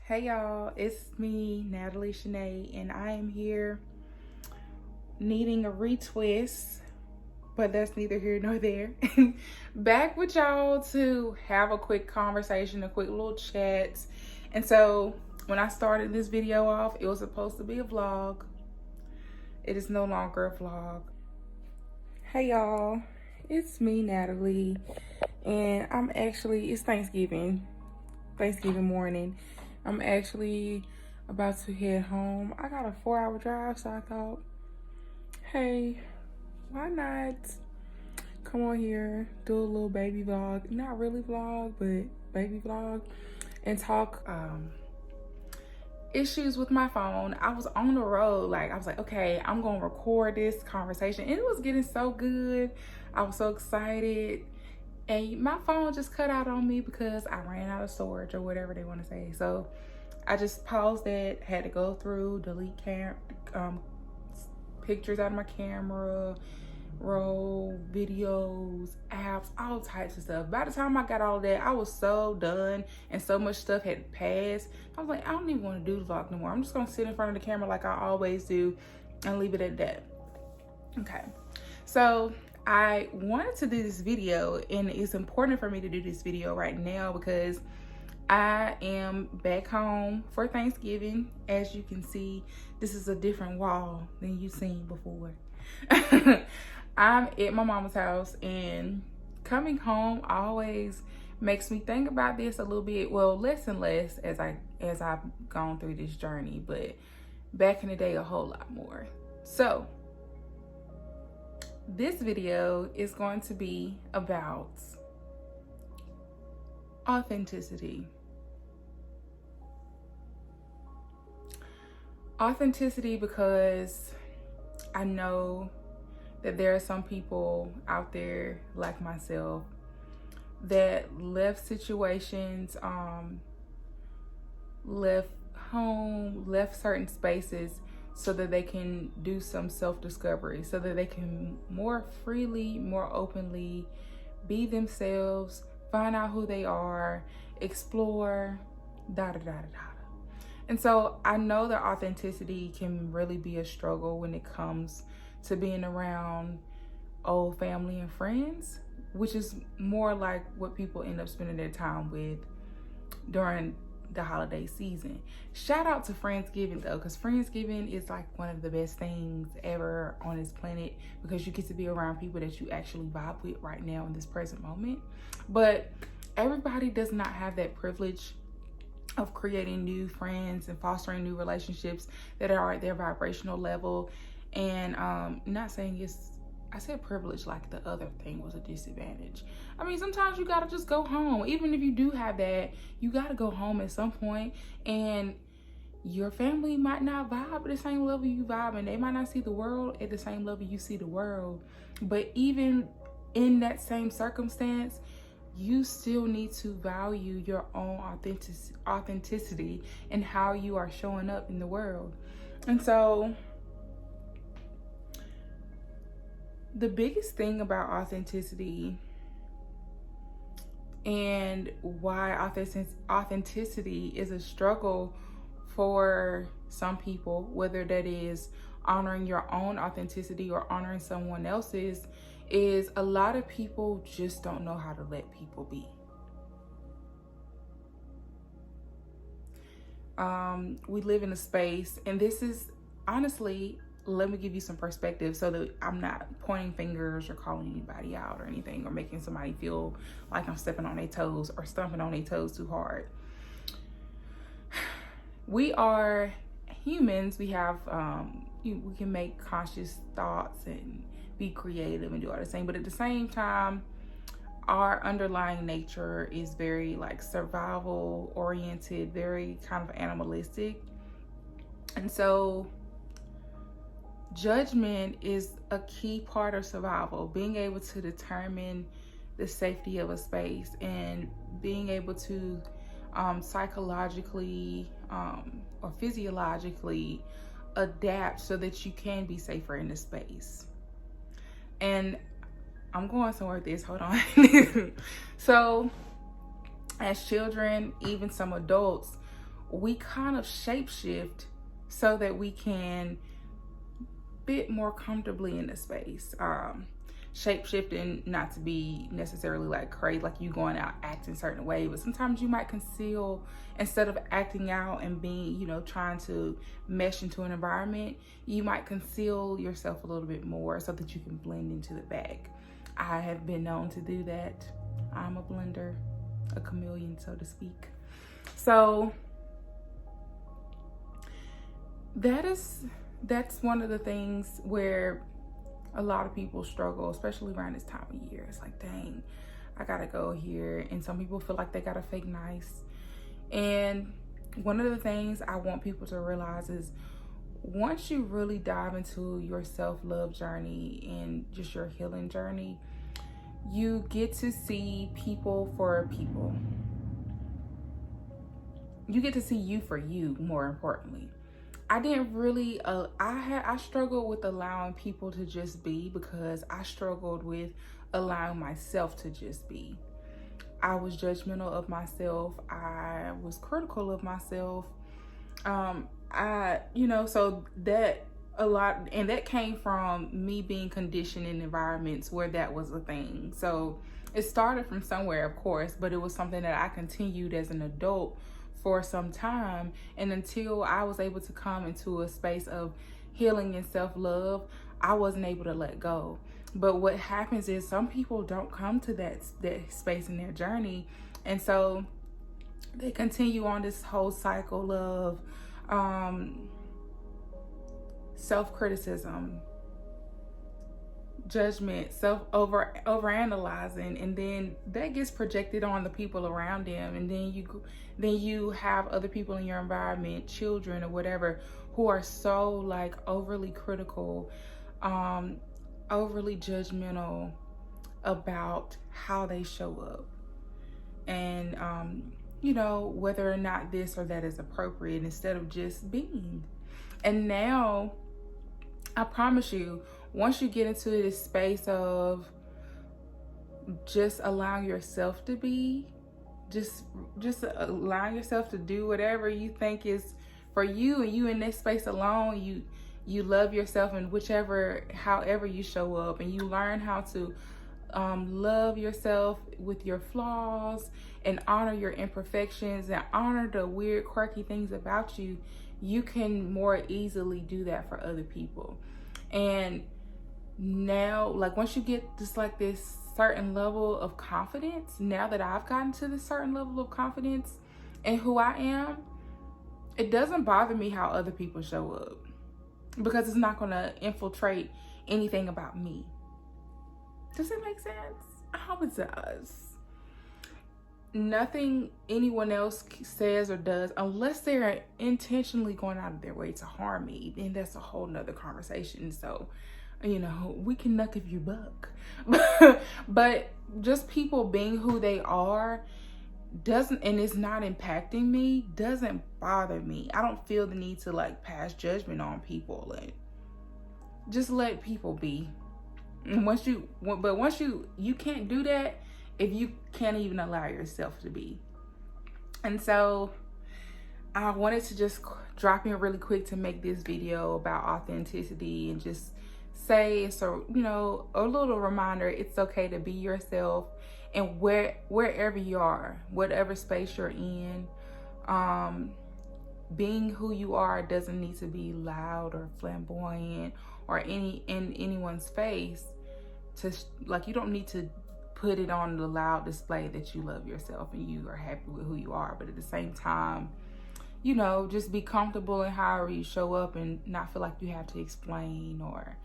Hey y'all, it's me, Natalie Shanae, and I am here needing a retwist, but that's neither here nor there. Back with y'all to have a quick conversation, a quick little chat. And so when I started this video off, it was supposed to be a vlog. It is no longer a vlog. Hey y'all, it's me, Natalie, and it's Thanksgiving morning. I'm actually about to head home. I got a 4-hour drive, so I thought, hey, why not come on here, do a little baby vlog, not really vlog, but baby vlog, and talk issues with my phone. I was on the road, I was like, okay, I'm gonna record this conversation, and it was getting so good. I was so excited, and my phone just cut out on me because I ran out of storage or whatever they want to say. So I just paused it, had to go through, delete pictures out of my camera, roll videos, apps, all types of stuff. By the time I got all of that, I was so done, and so much stuff had passed. I was like, I don't even want to do the vlog no more. I'm just gonna sit in front of the camera like I always do and leave it at that. Okay, so I wanted to do this video, and it's important for me to do this video right now because I am back home for Thanksgiving. As you can see, this is a different wall than you've seen before. I'm at my mama's house, and coming home always makes me think about this a little bit. Well, less and less as I've gone through this journey, but back in the day, a whole lot more. So this video is going to be about authenticity. Authenticity, because I know that there are some people out there like myself that left situations, left home, left certain spaces so that they can do some self-discovery, so that they can more freely, more openly be themselves, find out who they are, explore, And so I know that authenticity can really be a struggle when it comes to being around old family and friends, which is more like what people end up spending their time with during the holiday season. Shout out to Friendsgiving though, because Friendsgiving is like one of the best things ever on this planet, because you get to be around people that you actually vibe with right now in this present moment. But everybody does not have that privilege of creating new friends and fostering new relationships that are at their vibrational level. And not saying I said privilege like the other thing was a disadvantage. I mean, sometimes you gotta just go home. Even if you do have that, you gotta go home at some point, and your family might not vibe at the same level you vibe, and they might not see the world at the same level you see the world. But even in that same circumstance, you still need to value your own authenticity and how you are showing up in the world. And so the biggest thing about authenticity, and why authenticity is a struggle for some people, whether that is honoring your own authenticity or honoring someone else's, is a lot of people just don't know how to let people be. We live in a space, and this is honestly, let me give you some perspective so that I'm not pointing fingers or calling anybody out or anything, or making somebody feel like I'm stepping on their toes or stomping on their toes too hard. We are humans. We have we can make conscious thoughts and be creative and do all the same, but at the same time, our underlying nature is very survival oriented, very kind of animalistic. And so judgment is a key part of survival. Being able to determine the safety of a space, and being able to psychologically or physiologically adapt so that you can be safer in the space. And I'm going somewhere with this, hold on. So as children, even some adults, we kind of shapeshift so that we can fit more comfortably in the space. Shapeshifting, not to be necessarily like crazy, like you going out acting a certain way, but sometimes you might conceal, instead of acting out and being, you know, trying to mesh into an environment, you might conceal yourself a little bit more so that you can blend into the bag. I have been known to do that. I'm a blender, a chameleon, so to speak. So that's one of the things where a lot of people struggle, especially around this time of year. It's like, dang, I gotta go here. And some people feel like they gotta fake nice. And one of the things I want people to realize is, once you really dive into your self-love journey and just your healing journey, you get to see people for people. You get to see you for you, more importantly. I didn't really, I struggled with allowing people to just be, because I struggled with allowing myself to just be. I was judgmental of myself. I was critical of myself. So that a lot, and that came from me being conditioned in environments where that was a thing. So it started from somewhere, of course, but it was something that I continued as an adult for some time, and until I was able to come into a space of healing and self-love, I wasn't able to let go. But what happens is, some people don't come to that space in their journey, and so they continue on this whole cycle of self-criticism, judgment, overanalyzing, and then that gets projected on the people around them. And then you have other people in your environment, children or whatever, who are so like overly critical, overly judgmental about how they show up, and whether or not this or that is appropriate, instead of just being. And now, I promise you, once you get into this space of just allowing yourself to be, just allowing yourself to do whatever you think is for you, and you in this space alone, you love yourself in however you show up, and you learn how to love yourself with your flaws, and honor your imperfections, and honor the weird, quirky things about you. You can more easily do that for other people. And now, like, once you get just like this certain level of confidence, now that I've gotten to this certain level of confidence in who I am, it doesn't bother me how other people show up, because it's not going to infiltrate anything about me. Does that make sense? I hope it does. Nothing anyone else says or does, unless they're intentionally going out of their way to harm me, then that's a whole nother conversation. So, we can knuck if you buck. But just people being who they are and it's not impacting me, doesn't bother me. I don't feel the need to like pass judgment on people, and just let people be. And once you can't do that if you can't even allow yourself to be. And so I wanted to just drop in really quick to make this video about authenticity, and just say it's a little reminder. It's okay to be yourself, and wherever you are, whatever space you're in, being who you are doesn't need to be loud or flamboyant or in anyone's face. You don't need to put it on the loud display that you love yourself and you are happy with who you are. But at the same time, just be comfortable in however you show up, and not feel like you have to explain or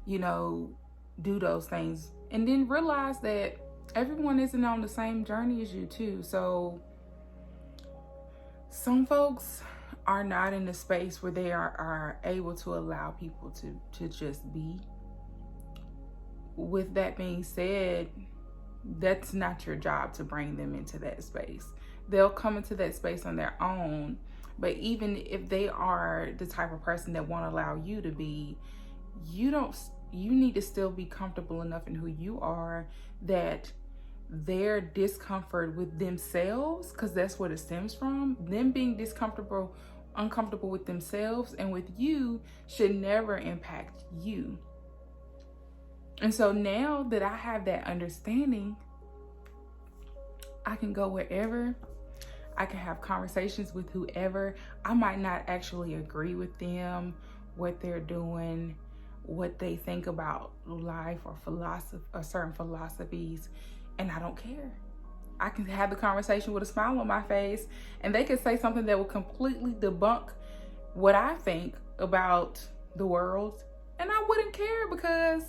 do those things. And then realize that everyone isn't on the same journey as you too. So some folks are not in the space where they are able to allow people to just be. With that being said, that's not your job to bring them into that space. They'll come into that space on their own. But even if they are the type of person that won't allow you to be, you need to still be comfortable enough in who you are that their discomfort with themselves, because that's what it stems from. Them being uncomfortable with themselves and with you should never impact you. And so now that I have that understanding, I can go wherever. I can have conversations with whoever. I might not actually agree with them, what they're doing, what they think about life or philosophy or certain philosophies, and I don't care. I can have the conversation with a smile on my face, and they could say something that will completely debunk what I think about the world, and I wouldn't care, because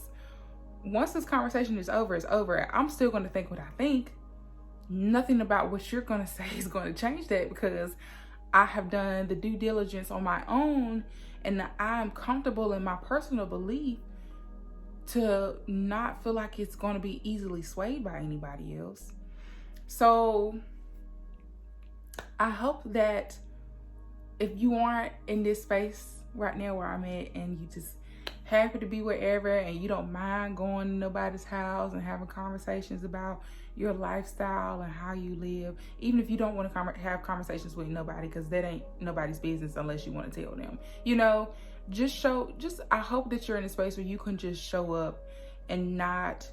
once this conversation is over, it's over. I'm still going to think what I think. Nothing about what you're going to say is going to change that, because I have done the due diligence on my own, and I'm comfortable in my personal belief to not feel like it's going to be easily swayed by anybody else. So I hope that if you aren't in this space right now where I'm at, and you just happy to be wherever, and you don't mind going to nobody's house and having conversations about your lifestyle and how you live, even if you don't want to have conversations with nobody, because that ain't nobody's business unless you want to tell them, I hope that you're in a space where you can just show up and not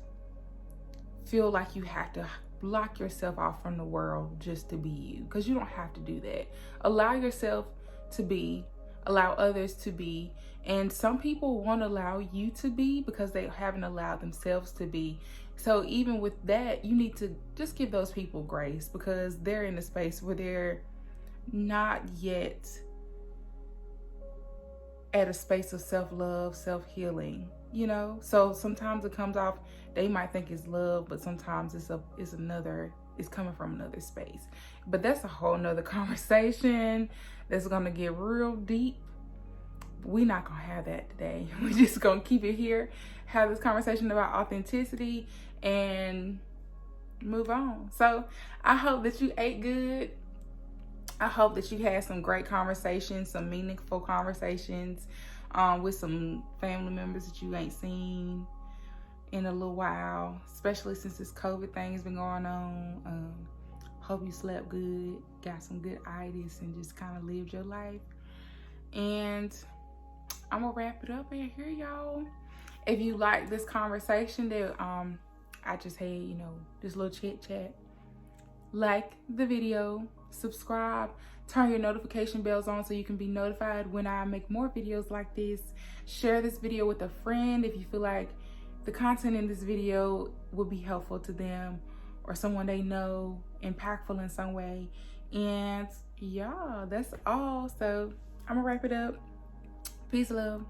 feel like you have to block yourself off from the world just to be you, because you don't have to do that. Allow yourself to be, allow others to be, and some people won't allow you to be because they haven't allowed themselves to be. So even with that, you need to just give those people grace, because they're in a space where they're not yet at a space of self-love, self-healing, So sometimes it comes off, they might think it's love, but sometimes it's coming from another space. But that's a whole nother conversation that's gonna get real deep. We're not gonna have that today. We're just gonna keep it here, have this conversation about authenticity, and move on. So I hope that you ate good. I hope that you had some great conversations, some meaningful conversations with some family members that you ain't seen in a little while, especially since this COVID thing has been going on. Hope you slept good, got some good itis, and just kind of lived your life. And I'm gonna wrap it up in here, y'all. If you like this conversation that I just had, this little chit chat, like the video, subscribe, turn your notification bells on so you can be notified when I make more videos like this. Share this video with a friend if you feel like the content in this video would be helpful to them or someone they know, impactful in some way. And yeah, that's all. So I'm gonna wrap it up. Peace, love.